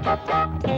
గడ్డి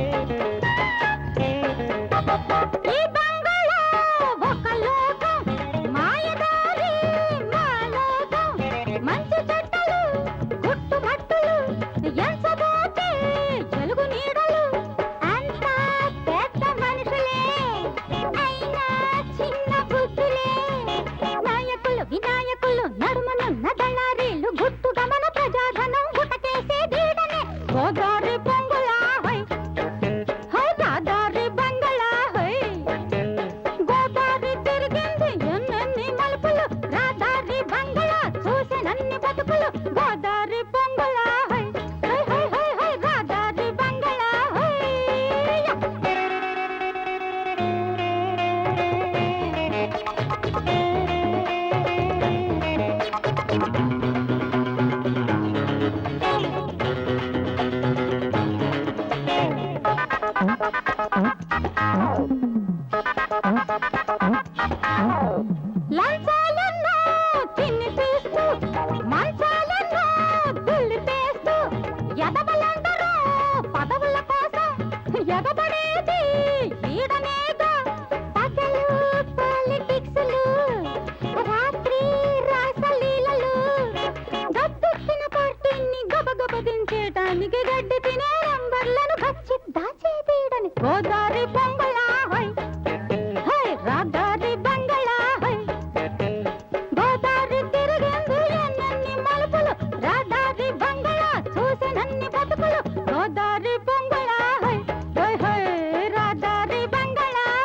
తినే నంబర్లను ఖచ్చి దాచేదీడని గోదారి పొంగళా హై హై రాదారి బంగళా హై గోదారి తిరిగేందు ఎన్నెన్ని మలుపులు రాదారి బంగళా చూసినన్ని బతుకులు గోదారి పొంగళా హై హై హై రాదారి బంగళా హై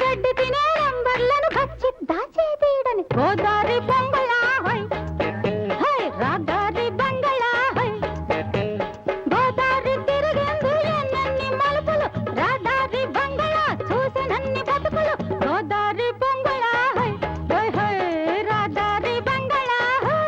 గడ్డి తినే నంబర్లను ఖచ్చి దాచేదీడని గోదారి పొంగళా హై హై రాదారి బంగళా హై గోదారి తిరిగేందు ఎన్నెన్ని మలుపులు రాదారి బంగళా చూసినన్ని బతుకులు గోదారి పొంగళా హై హై హై రాదారి బంగళా హై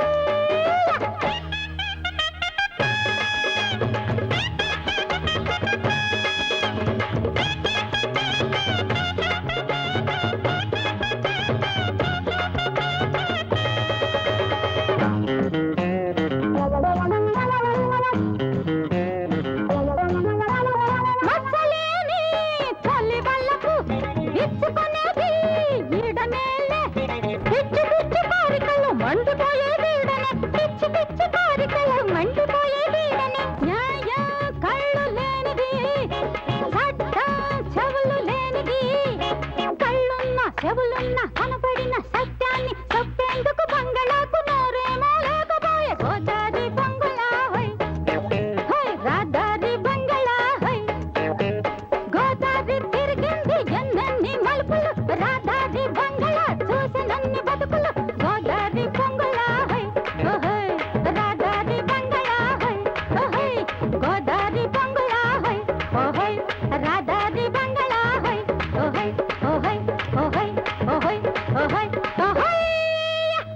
మండిపోయే